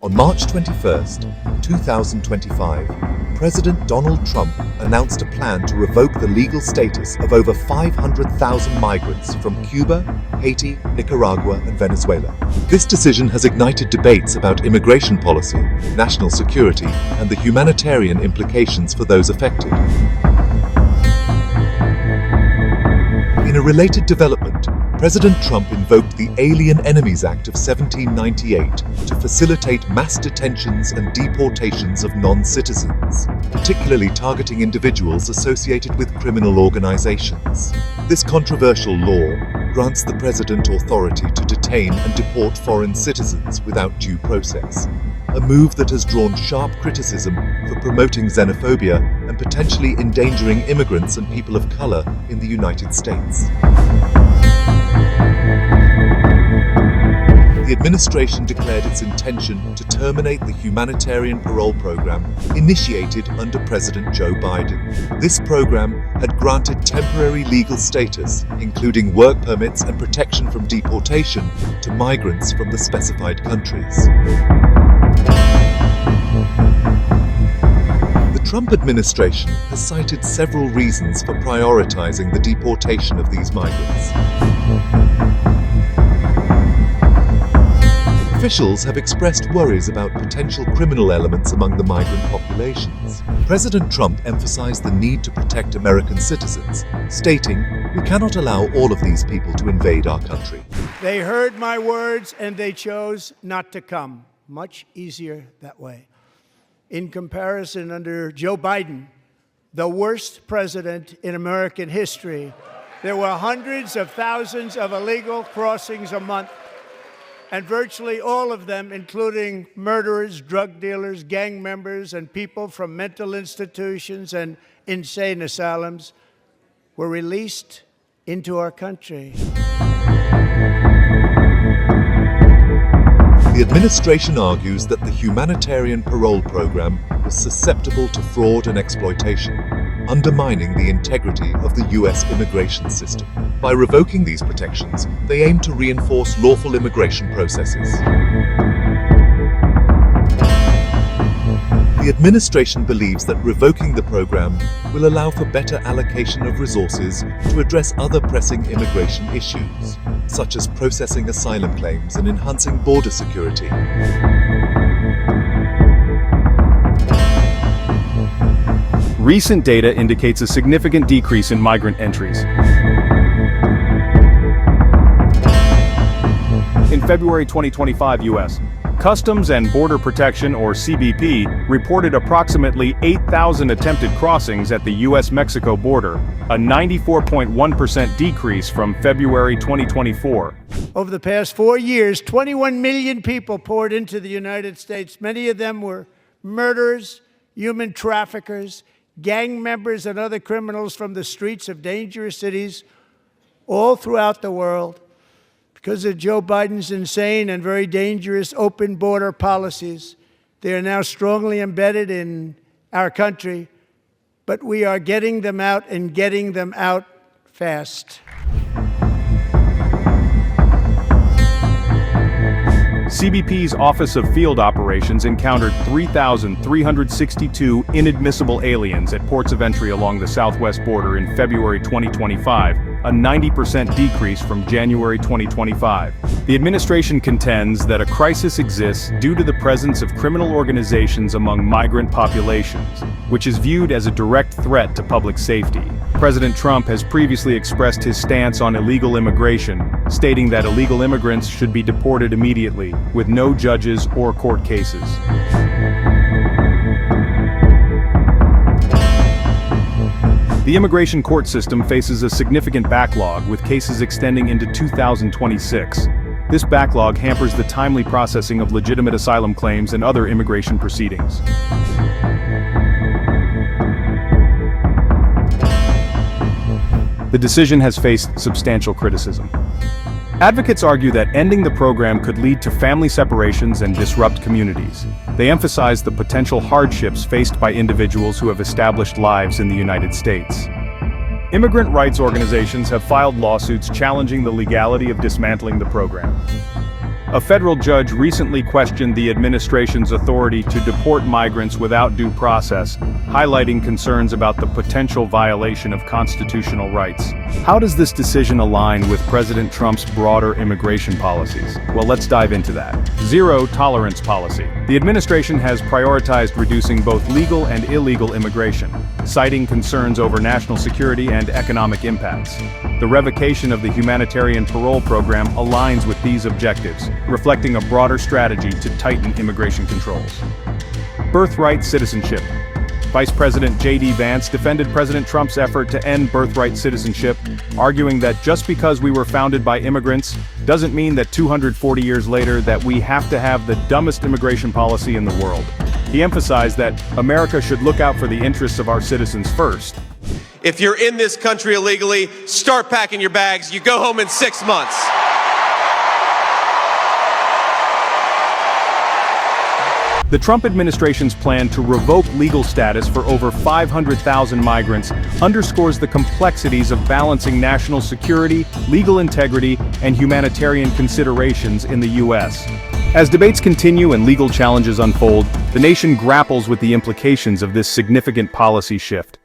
On March 21, 2025, President Donald Trump announced a plan to revoke the legal status of over 500,000 migrants from Cuba, Haiti, Nicaragua, and Venezuela. This decision has ignited debates about immigration policy, national security, and the humanitarian implications for those affected. In a related development, President Trump invoked the Alien Enemies Act of 1798 to facilitate mass detentions and deportations of non-citizens, particularly targeting individuals associated with criminal organizations. This controversial law grants the president authority to detain and deport foreign citizens without due process, a move that has drawn sharp criticism for promoting xenophobia and potentially endangering immigrants and people of color in the United States. The administration declared its intention to terminate the humanitarian parole program initiated under President Joe Biden. This program had granted temporary legal status, including work permits and protection from deportation, to migrants from the specified countries. The Trump administration has cited several reasons for prioritizing the deportation of these migrants. Officials have expressed worries about potential criminal elements among the migrant populations. President Trump emphasized the need to protect American citizens, stating, "We cannot allow all of these people to invade our country." They heard my words and they chose not to come. Much easier that way. In comparison, under Joe Biden, the worst president in American history, there were hundreds of thousands of illegal crossings a month, and virtually all of them, including murderers, drug dealers, gang members, and people from mental institutions and insane asylums, were released into our country. The administration argues that the humanitarian parole program was susceptible to fraud and exploitation, undermining the integrity of the U.S. immigration system. By revoking these protections, they aim to reinforce lawful immigration processes. The administration believes that revoking the program will allow for better allocation of resources to address other pressing immigration issues, such as processing asylum claims and enhancing border security. Recent data indicates a significant decrease in migrant entries. In February 2025, U.S. Customs and Border Protection, or CBP, reported approximately 8,000 attempted crossings at the U.S.-Mexico border, a 94.1% decrease from February 2024. Over the past 4 years, 21 million people poured into the United States. Many of them were murderers, human traffickers, gang members, and other criminals from the streets of dangerous cities all throughout the world. Because of Joe Biden's insane and very dangerous open border policies, they are now strongly embedded in our country, but we are getting them out and getting them out fast. CBP's Office of Field Operations encountered 3,362 inadmissible aliens at ports of entry along the southwest border in February 2025, a 90% decrease from January 2025. The administration contends that a crisis exists due to the presence of criminal organizations among migrant populations, which is viewed as a direct threat to public safety. President Trump has previously expressed his stance on illegal immigration, stating that illegal immigrants should be deported immediately, with no judges or court cases. The immigration court system faces a significant backlog, with cases extending into 2026. This backlog hampers the timely processing of legitimate asylum claims and other immigration proceedings. The decision has faced substantial criticism. Advocates argue that ending the program could lead to family separations and disrupt communities. They emphasize the potential hardships faced by individuals who have established lives in the United States. Immigrant rights organizations have filed lawsuits challenging the legality of dismantling the program. A federal judge recently questioned the administration's authority to deport migrants without due process, highlighting concerns about the potential violation of constitutional rights. How does this decision align with President Trump's broader immigration policies? Well, let's dive into that. Zero tolerance policy. The administration has prioritized reducing both legal and illegal immigration, citing concerns over national security and economic impacts. The revocation of the humanitarian parole program aligns with these objectives, reflecting a broader strategy to tighten immigration controls. Birthright citizenship. Vice President J.D. Vance defended President Trump's effort to end birthright citizenship, arguing that just because we were founded by immigrants doesn't mean that 240 years later that we have to have the dumbest immigration policy in the world. He emphasized that America should look out for the interests of our citizens first. If you're in this country illegally, start packing your bags. You go home in 6 months. The Trump administration's plan to revoke legal status for over 500,000 migrants underscores the complexities of balancing national security, legal integrity, and humanitarian considerations in the U.S. As debates continue and legal challenges unfold, the nation grapples with the implications of this significant policy shift.